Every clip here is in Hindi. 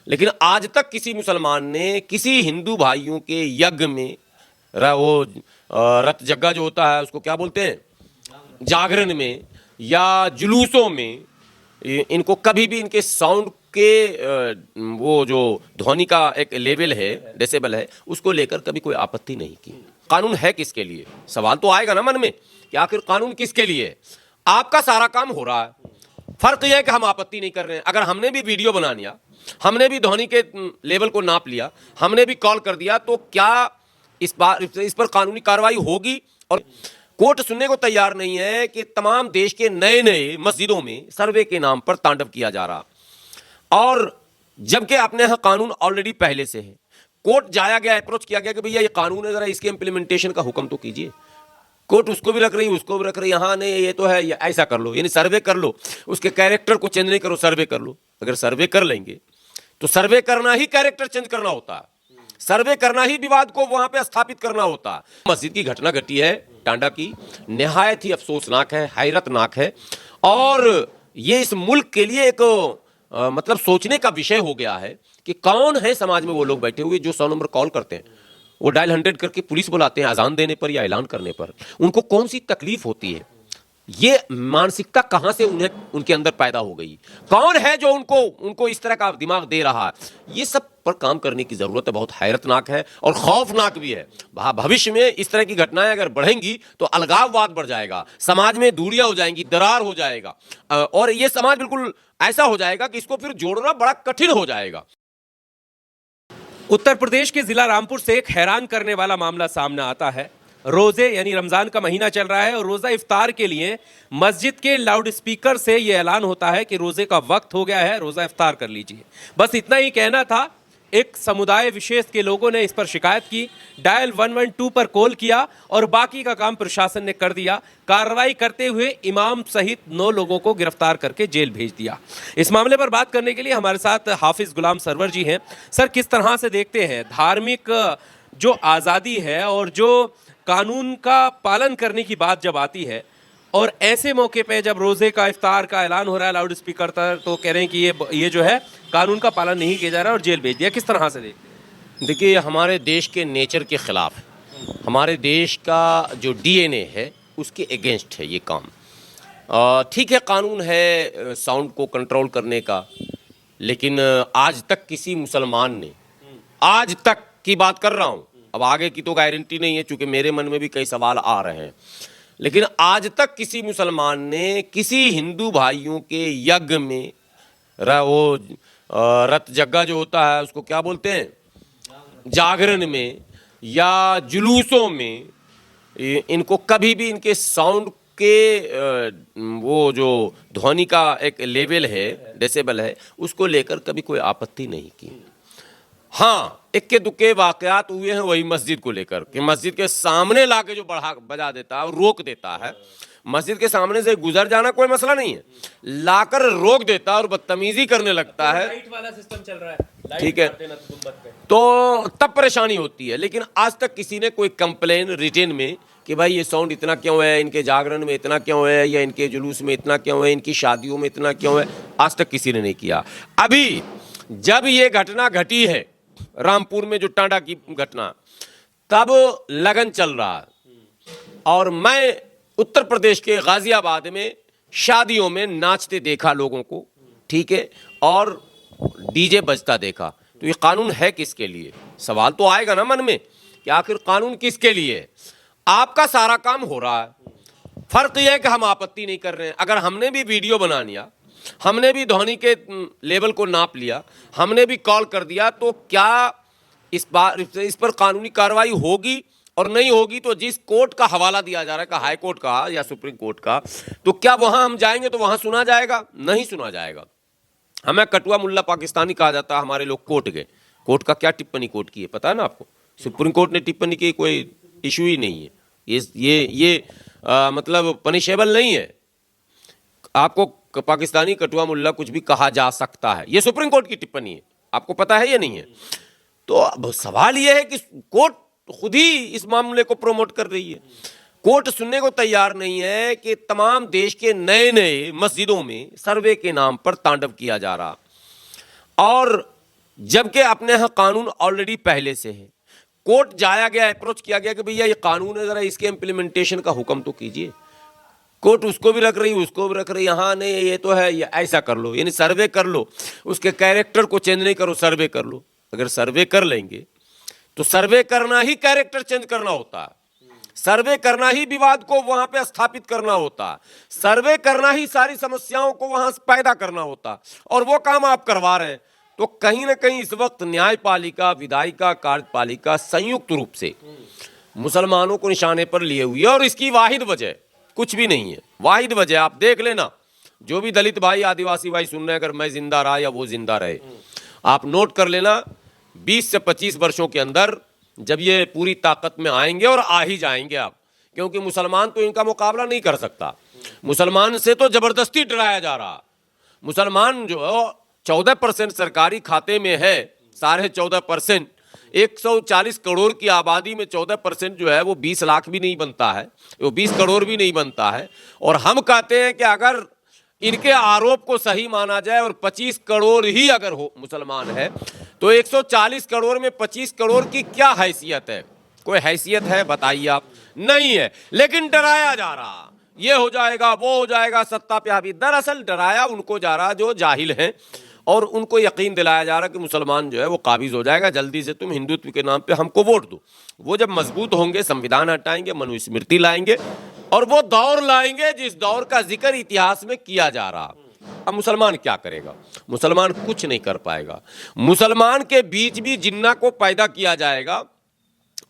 लेकिन आज तक किसी मुसलमान ने किसी हिंदू भाइयों के यज्ञ में वो रत जग्गा जो होता है उसको क्या बोलते हैं, जागरण में या जुलूसों में इनको कभी भी इनके साउंड के वो जो ध्वनि का एक लेवल है, डेसिबल है, उसको लेकर कभी कोई आपत्ति नहीं की। कानून है किसके लिए? सवाल तो आएगा ना मन में कि आखिर कानून किसके लिए है? आपका सारा काम हो रहा है, फर्क यह है कि हम आपत्ति नहीं कर रहे हैं। अगर हमने भी वीडियो बना लिया, हमने भी ध्वनि के लेवल को नाप लिया, हमने भी कॉल कर दिया, तो क्या इस पर कानूनी कार्रवाई होगी? और कोर्ट सुनने को तैयार नहीं है कि तमाम देश के नए नए मस्जिदों में सर्वे के नाम पर तांडव किया जा रहा, और जबकि अपने यहां कानून ऑलरेडी पहले से है। कोर्ट जाया गया, अप्रोच किया गया कि भैया ये कानून है, जरा इसके इंप्लीमेंटेशन का हुक्म तो कीजिए। कोर्ट उसको भी रख रही, उसको भी रख रही, यहाँ नहीं ये तो है, ये ऐसा कर लो, यानी सर्वे कर लो, उसके कैरेक्टर को चेंज नहीं करो, सर्वे कर लो। अगर सर्वे कर लेंगे तो सर्वे करना ही कैरेक्टर चेंज करना होता है, सर्वे करना ही विवाद को वहां पे स्थापित करना होता है। मस्जिद की घटना घटी है टांडा की, निहायत ही अफसोसनाक है, हैरतनाक है, और ये इस मुल्क के लिए एक मतलब सोचने का विषय हो गया है कि कौन है समाज में वो लोग बैठे हुए जो 100 नंबर कॉल करते हैं, वो डायल 100 करके पुलिस बुलाते हैं अजान देने पर या ऐलान करने पर। उनको कौन सी तकलीफ होती है? ये मानसिकता कहां से उन्हें उनके अंदर पैदा हो गई? कौन है जो उनको इस तरह का दिमाग दे रहा है? ये सब पर काम करने की जरूरत है। बहुत हैरतनाक है और खौफनाक भी है। भविष्य में इस तरह की घटनाएं अगर बढ़ेंगी तो अलगाववाद बढ़ जाएगा, समाज में दूरियां हो जाएंगी, दरार हो जाएगा, और ये समाज बिल्कुल ऐसा हो जाएगा कि इसको फिर जोड़ना बड़ा कठिन हो जाएगा। उत्तर प्रदेश के जिला रामपुर से एक हैरान करने वाला मामला सामने आता है। रोजे यानी रमजान का महीना चल रहा है और रोजा इफ्तार के लिए मस्जिद के लाउड स्पीकर से यह ऐलान होता है कि रोजे का वक्त हो गया है, रोजा इफ्तार कर लीजिए। बस इतना ही कहना था। एक समुदाय विशेष के लोगों ने इस पर शिकायत की, डायल 112 पर कॉल किया और बाकी का काम प्रशासन ने कर दिया। कार्रवाई करते हुए इमाम सहित 9 लोगों को गिरफ्तार करके जेल भेज दिया। इस मामले पर बात करने के लिए हमारे साथ हाफिज गुलाम सरवर जी हैं। सर, किस तरह से देखते हैं धार्मिक जो आज़ादी है और जो कानून का पालन करने की बात जब आती है, और ऐसे मौके पे जब रोजे का इफ्तार का ऐलान हो रहा है लाउड स्पीकर पर, तो कह रहे हैं कि ये जो है कानून का पालन नहीं किया जा रहा है और जेल भेज दिया, किस तरह से देखते हैं? देखिए, हमारे देश के नेचर के खिलाफ है, हमारे देश का जो डीएनए है उसके अगेंस्ट है ये काम। ठीक है, कानून है साउंड को कंट्रोल करने का, लेकिन आज तक किसी मुसलमान ने, आज तक की बात कर रहा हूँ, अब आगे की तो गारंटी नहीं है चूंकि मेरे मन में भी कई सवाल आ रहे हैं, लेकिन आज तक किसी मुसलमान ने किसी हिंदू भाइयों के यज्ञ में वो रत जग्गा जो होता है उसको क्या बोलते हैं, जागरण में या जुलूसों में इनको कभी भी इनके साउंड के वो जो ध्वनि का एक लेवल है, डेसिबल है, उसको लेकर कभी कोई आपत्ति नहीं की। हाँ, इक्के दुक्के वाकयात हुए हैं वही मस्जिद को लेकर कि मस्जिद के सामने लाके जो बजा देता है और रोक देता है। मस्जिद के सामने से गुजर जाना कोई मसला नहीं है, लाकर रोक देता है और बदतमीजी करने लगता है। लाइट वाला सिस्टम चल रहा है, ठीक है, तो तब परेशानी होती है। लेकिन आज तक किसी ने कोई कंप्लेन रिटेन में कि भाई ये साउंड इतना क्यों है, इनके जागरण में इतना क्यों है, या इनके जुलूस में इतना क्यों है, इनकी शादियों में इतना क्यों है, आज तक किसी ने नहीं किया। अभी जब ये घटना घटी है रामपुर में, जो टांडा की घटना, तब लगन चल रहा है, और मैं उत्तर प्रदेश के गाजियाबाद में शादियों में नाचते देखा लोगों को, ठीक है, और डीजे बजता देखा। तो ये कानून है किसके लिए? सवाल तो आएगा ना मन में कि आखिर कानून किसके लिए है? आपका सारा काम हो रहा है, फर्क यह है कि हम आपत्ति नहीं कर रहे हैं। अगर हमने भी वीडियो बना लिया, हमने भी ध्वनि के लेवल को नाप लिया, हमने भी कॉल कर दिया, तो क्या इस पर कानूनी कार्रवाई होगी? और नहीं होगी तो जिस कोर्ट का हवाला दिया जा रहा है, का हाई कोर्ट का या सुप्रीम कोर्ट का, तो क्या वहां हम जाएंगे तो वहां सुना जाएगा? नहीं सुना जाएगा। हमें कटुआ मुल्ला पाकिस्तानी कहा जाता है। हमारे लोग कोर्ट गए, कोर्ट का क्या टिप्पणी कोर्ट की है पता है ना आपको? सुप्रीम कोर्ट ने टिप्पणी की, कोई इशू ही नहीं है। ये मतलब पनिशेबल नहीं है। आपको पाकिस्तानी कटुआ मुल्ला कुछ भी कहा जा सकता है, ये सुप्रीम कोर्ट की टिप्पणी है, आपको पता है या नहीं है? तो अब सवाल यह है कि कोर्ट खुद ही इस मामले को प्रमोट कर रही है। कोर्ट सुनने को तैयार नहीं है कि तमाम देश के नए नए मस्जिदों में सर्वे के नाम पर तांडव किया जा रहा, और जबकि अपने यहाँ कानून ऑलरेडी पहले से है। कोर्ट जाया गया, अप्रोच किया गया कि भैया ये कानून है, जरा इसके इम्प्लीमेंटेशन का हुक्म तो कीजिए। कोर्ट उसको भी रख रही, उसको भी रख रही, हाँ नहीं ये तो है, ये ऐसा कर लो, यानी सर्वे कर लो, उसके कैरेक्टर को चेंज नहीं करो, सर्वे कर लो। अगर सर्वे कर लेंगे तो सर्वे करना ही कैरेक्टर चेंज करना होता है, सर्वे करना ही विवाद को वहां पे स्थापित करना होता है, सर्वे करना ही सारी समस्याओं को वहां से पैदा करना होता, और वो काम आप करवा रहे हैं। तो कहीं ना कहीं इस वक्त न्यायपालिका, विधायिका, कार्यपालिका संयुक्त रूप से मुसलमानों को निशाने पर लिए हुई है। और इसकी वाहिद वजह कुछ भी नहीं है, वाहिद वजह आप देख लेना, जो भी दलित भाई, आदिवासी भाई सुन रहे हैं, अगर मैं जिंदा रहा या वो जिंदा रहे, आप नोट कर लेना 20 से 25 वर्षों के अंदर जब ये पूरी ताकत में आएंगे, और आ ही जाएंगे आप, क्योंकि मुसलमान तो इनका मुकाबला नहीं कर सकता। मुसलमान से तो जबरदस्ती डराया जा रहा। मुसलमान जो 14% सरकारी खाते में है, 14.5%, 140 करोड़ की आबादी में 14% जो है वो 20 लाख भी नहीं बनता है, वो 20 करोड़ भी नहीं बनता है। और हम कहते हैं कि अगर इनके आरोप को सही माना जाए और 25 करोड़ ही अगर हो मुसलमान है, तो 140 करोड़ में 25 करोड़ की क्या हैसियत है? कोई हैसियत है बताइए आप? नहीं है। लेकिन डराया जा रहा, ये हो जाएगा, वो हो जाएगा, सत्ता पे हावी। दरअसल डराया उनको जा रहा जो जाहिल हैं, और उनको यकीन दिलाया जा रहा कि मुसलमान जो है वो काबिज हो जाएगा, जल्दी से तुम हिंदुत्व के नाम पे हमको वोट दो। वो जब मजबूत होंगे, संविधान हटाएंगे, मनुस्मृति लाएंगे, और वो दौर लाएंगे जिस दौर का जिक्र इतिहास में किया जा रहा। अब मुसलमान क्या करेगा? मुसलमान कुछ नहीं कर पाएगा। मुसलमान के बीच भी जिन्ना को पैदा किया जाएगा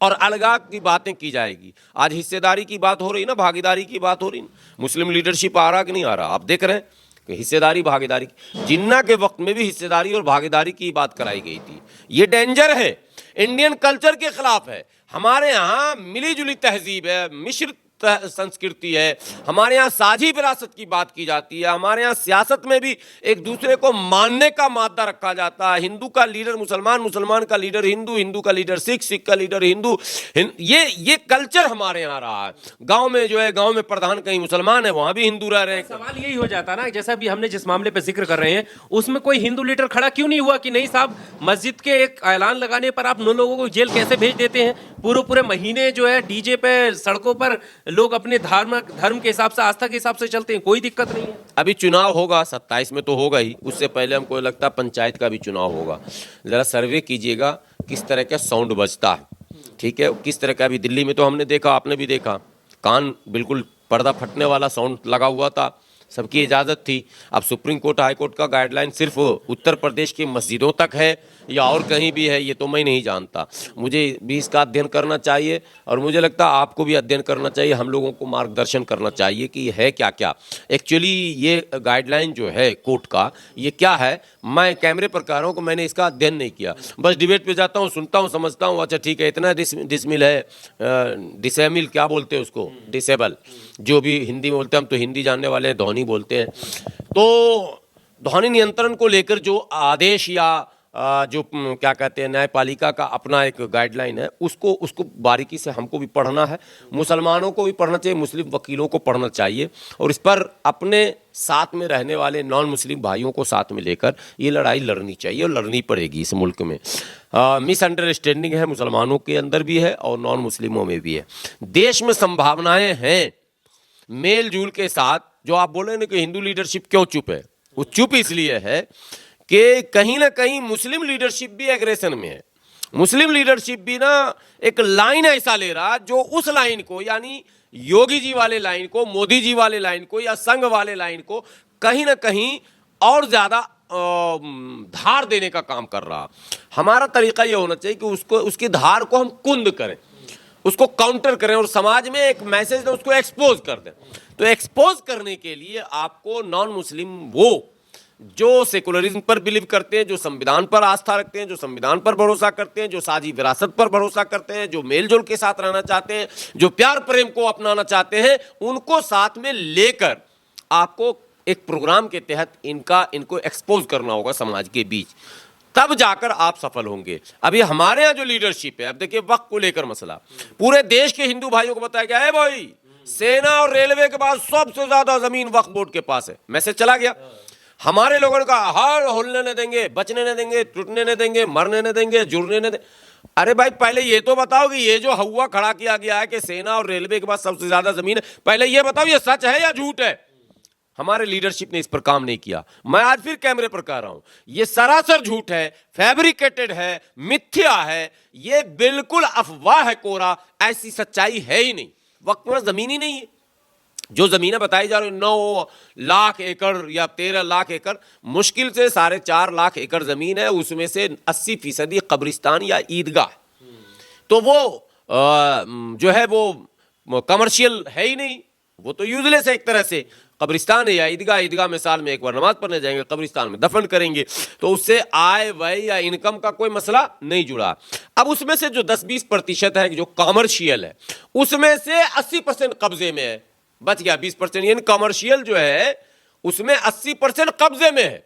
और अलगाव की बातें की जाएगी। आज हिस्सेदारी की बात हो रही ना, भागीदारी की बात हो रही, मुस्लिम लीडरशिप आ रहा कि नहीं आ रहा? आप देख रहे हैं कि हिस्सेदारी भागीदारी, जिन्ना के वक्त में भी हिस्सेदारी और भागीदारी की बात कराई गई थी। ये डेंजर है, इंडियन कल्चर के खिलाफ है। हमारे यहाँ मिली जुली तहजीब है, मिश्रित संस्कृति है, हमारे यहाँ साझी विरासत की बात की जाती है, हमारे यहाँ सियासत में भी एक दूसरे को मानने का मादा रखा जाता है। हिंदू का लीडर मुसलमान, मुसलमान का लीडर हिंदू, हिंदू का लीडर सिख, सिख का लीडर हिंदू। ये कल्चर हमारे यहाँ रहा है। गांव में जो है, गांव में प्रधान कहीं मुसलमान है, वहां भी हिंदू रह रहे हैं। सवाल यही हो जाता ना, जैसा भी हमने जिस मामले पे जिक्र कर रहे हैं, उसमें कोई हिंदू लीडर खड़ा क्यों नहीं हुआ कि नहीं साहब, मस्जिद के एक ऐलान लगाने पर आप 9 लोगों को जेल कैसे भेज देते हैं? पूरे महीने जो है डीजे पे सड़कों पर लोग अपने धर्म के हिसाब से, आस्था के हिसाब से चलते हैं, कोई दिक्कत नहीं है। अभी चुनाव होगा, 27 में तो होगा ही, उससे पहले हमको लगता है पंचायत का भी चुनाव होगा। जरा सर्वे कीजिएगा किस तरह का साउंड बजता है, ठीक है? किस तरह का, अभी दिल्ली में तो हमने देखा, आपने भी देखा, कान बिल्कुल पर्दा फटने वाला साउंड लगा हुआ था, सबकी इजाज़त थी। अब सुप्रीम कोर्ट, हाई कोर्ट का गाइडलाइन सिर्फ उत्तर प्रदेश की मस्जिदों तक है या और कहीं भी है, ये तो मैं नहीं जानता। मुझे भी इसका अध्ययन करना चाहिए, और मुझे लगता है आपको भी अध्ययन करना चाहिए, हम लोगों को मार्गदर्शन करना चाहिए कि है क्या क्या एक्चुअली ये गाइडलाइन जो है कोर्ट का, ये क्या है। मैं कैमरे पर कह रहा हूँ कि मैंने इसका अध्ययन नहीं किया, बस डिबेट पे जाता हूँ, सुनता हूँ, समझता हूँ, अच्छा ठीक है, इतना डिसमिल है, डिसेमिल क्या बोलते हैं उसको, डिसेबल, जो भी हिंदी में बोलते हैं, हम तो हिंदी जानने वाले हैं, ध्वनि बोलते हैं। तो ध्वनि नियंत्रण को लेकर जो आदेश या जो क्या कहते हैं न्यायपालिका का अपना एक गाइडलाइन है, उसको बारीकी से हमको भी पढ़ना है, मुसलमानों को भी पढ़ना चाहिए, मुस्लिम वकीलों को पढ़ना चाहिए, और इस पर अपने साथ में रहने वाले नॉन मुस्लिम भाइयों को साथ में लेकर ये लड़ाई लड़नी चाहिए, और लड़नी पड़ेगी इस मुल्क में। मिसअंडरस्टैंडिंग है, मुसलमानों के अंदर भी है और नॉन मुस्लिमों में भी है। देश में संभावनाएं हैं मेल जुल के साथ। जो आप बोले ना कि हिंदू लीडरशिप क्यों चुप है, वो चुप इसलिए है कि कहीं ना कहीं मुस्लिम लीडरशिप भी एग्रेशन में है। मुस्लिम लीडरशिप भी ना एक लाइन ऐसा ले रहा जो उस लाइन को, यानी योगी जी वाले लाइन को, मोदी जी वाले लाइन को, या संघ वाले लाइन को कहीं ना कहीं और ज्यादा धार देने का काम कर रहा। हमारा तरीका यह होना चाहिए कि उसकी धार को हम कुंद करें, उसको काउंटर करें, और समाज में एक मैसेज दें, उसको एक्सपोज कर दें। तो एक्सपोज करने के लिए आपको नॉन मुस्लिम, वो जो सेकुलरिज्म पर बिलीव करते हैं, जो संविधान पर आस्था रखते हैं, जो संविधान पर भरोसा करते हैं, जो साझी विरासत पर भरोसा करते हैं, जो मेलजोल के साथ रहना चाहते हैं, जो प्यार प्रेम को अपनाना चाहते हैं, उनको साथ में लेकर आपको एक प्रोग्राम के तहत इनको एक्सपोज करना होगा समाज के बीच, तब जाकर आप सफल होंगे। अभी हमारे यहाँ जो लीडरशिप है, अब देखिए वक्त को लेकर मसला, पूरे देश के हिंदू भाइयों को बताया गया है, भाई सेना और रेलवे के बाद सबसे ज्यादा जमीन वक्फ बोर्ड के पास है, मैसेज चला गया। हमारे लोगों का हार होलने न देंगे, बचने न देंगे, टूटने न देंगे, मरने न देंगे, जुड़ने न देंगे। अरे भाई पहले ये तो बताओ कि ये जो हवा खड़ा किया गया है कि सेना और रेलवे के पास सबसे ज्यादा जमीन है, पहले ये बताओ ये सच है या झूठ है? हमारे लीडरशिप ने इस पर काम नहीं किया। मैं आज फिर कैमरे पर कह रहा हूं, ये सरासर झूठ है, फैब्रिकेटेड है, मिथ्या है, ये बिल्कुल अफवाह है कोरा, ऐसी सच्चाई है ही नहीं। वक्त में जमीन ही नहीं है। जो जमीनें बताई जा रही 9 लाख एकड़ या 13 लाख एकड़, मुश्किल से 4.5 लाख एकड़ जमीन है, उसमें से 80% कब्रिस्तान या ईदगाह। तो वो जो है वो कमर्शियल है ही नहीं, वो तो यूजलेस है एक तरह से। कब्रिस्तान है या ईदगाह, ईदगाह में साल में एक बार नमाज पढ़ने जाएंगे, कब्रिस्तान में दफन करेंगे, तो उससे आय व्यय या इनकम का कोई मसला नहीं जुड़ा। अब उसमें से जो 10-20% है जो कमर्शियल है, उसमें से 80% कब्जे में है, बच गया 20%। यानी कमर्शियल जो है उसमें 80% कब्जे में है,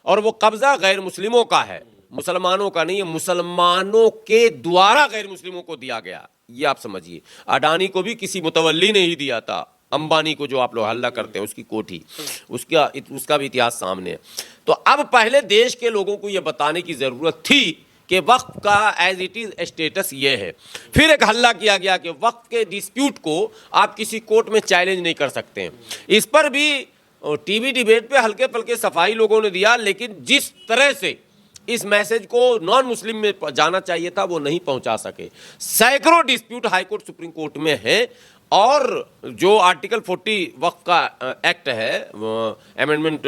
और वो कब्जा गैर मुस्लिमों का है, मुसलमानों का नहीं है, मुसलमानों के द्वारा गैर मुस्लिमों को दिया गया। ये आप समझिए, अडानी को भी किसी मुतवल्ली ने ही दिया था, अंबानी को जो आप लोग हल्ला करते हैं उसकी कोठी, उसका भी इतिहास सामने है। तो अब पहले देश के लोगों को यह बताने की जरूरत थी कि वक्फ का एज इट इज स्टेटस ये है। फिर एक हल्ला किया गया कि वक्फ के डिस्प्यूट को आप किसी कोर्ट में चैलेंज नहीं कर सकते हैं। इस पर भी टीवी डिबेट पे हल्के पल्के सफाई लोगों ने दिया, लेकिन जिस तरह से इस मैसेज को नॉन मुस्लिम में जाना चाहिए था वो नहीं पहुंचा सके। सैकड़ों dispute high court supreme court में है, और जो आर्टिकल 40 वक्फ का एक्ट है, अमेंडमेंट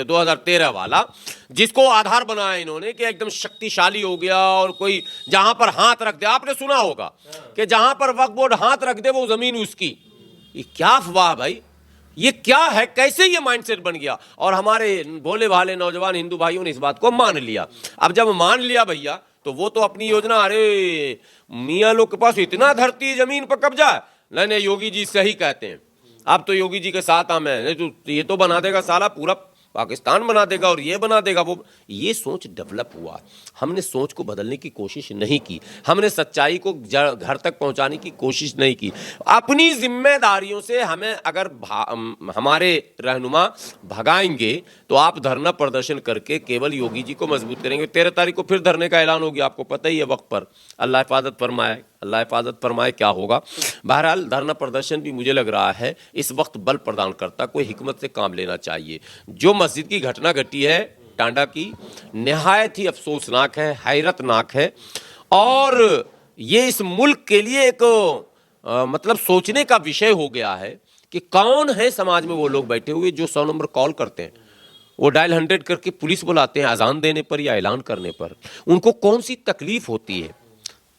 2013 वाला, जिसको आधार बनाया इन्होंने कि एकदम शक्तिशाली हो गया, और कोई जहां पर हाथ रख दे, आपने सुना होगा कि जहां पर वक्फ बोर्ड हाथ रख दे वो जमीन उसकी। ये क्या अफवाह भाई, ये क्या है, कैसे ये माइंडसेट बन गया? और हमारे भोले भाले नौजवान हिंदू भाइयों ने इस बात को मान लिया। अब जब मान लिया भैया, तो वो तो अपनी योजना, अरे मियाँ लोग के पास इतना धरती जमीन पर कब्जा है, नहीं योगी जी सही कहते हैं, अब तो योगी जी के साथ हम हैं, तो ये तो बना देगा साला पूरा पाकिस्तान बना देगा और ये बना देगा वो। ये सोच डेवलप हुआ, हमने सोच को बदलने की कोशिश नहीं की, हमने सच्चाई को घर तक पहुंचाने की कोशिश नहीं की। अपनी जिम्मेदारियों से हमें अगर हमारे रहनुमा भगाएंगे तो आप धरना प्रदर्शन करके केवल योगी जी को मजबूत करेंगे। 13 तारीख को फिर धरने का ऐलान हो गया, आपको पता ही है वक्त पर। अल्लाह हिफाजत फरमाए, अल्लाह हिफाजत फरमाए क्या होगा। बहरहाल धरना प्रदर्शन भी मुझे लग रहा है इस वक्त बल प्रदान करता, कोई हिकमत से काम लेना चाहिए। जो मस्जिद की घटना घटी है टांडा की, निहायत ही अफसोसनाक है, हैरतनाक है, और ये इस मुल्क के लिए एक मतलब सोचने का विषय हो गया है कि कौन है समाज में वो लोग बैठे हुए जो 100 नंबर कॉल करते हैं, वो डायल 100 करके पुलिस बुलाते हैं अजान देने पर या ऐलान करने पर। उनको कौन सी तकलीफ होती है,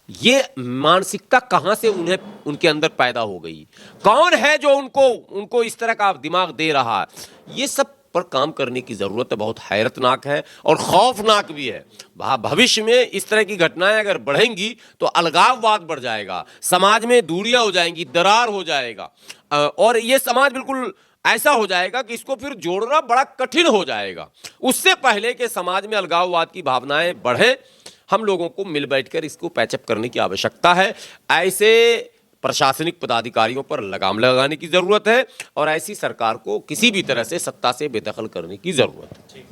ये मानसिकता कहां से उनके अंदर पैदा हो गई, कौन है जो उनको इस तरह का दिमाग दे रहा है, ये सब पर काम करने की जरूरत है। बहुत हैरतनाक है और खौफनाक भी है। भविष्य में इस तरह की घटनाएं अगर बढ़ेंगी तो अलगाववाद बढ़ जाएगा, समाज में दूरियां हो जाएंगी, दरार हो जाएगा, और ये समाज बिल्कुल ऐसा हो जाएगा कि इसको फिर जोड़ना बड़ा कठिन हो जाएगा। उससे पहले कि समाज में अलगाववाद की भावनाएं बढ़े, हम लोगों को मिल बैठकर इसको पैचअप करने की आवश्यकता है। ऐसे प्रशासनिक पदाधिकारियों पर लगाम लगाने की जरूरत है, और ऐसी सरकार को किसी भी तरह से सत्ता से बेदखल करने की जरूरत है।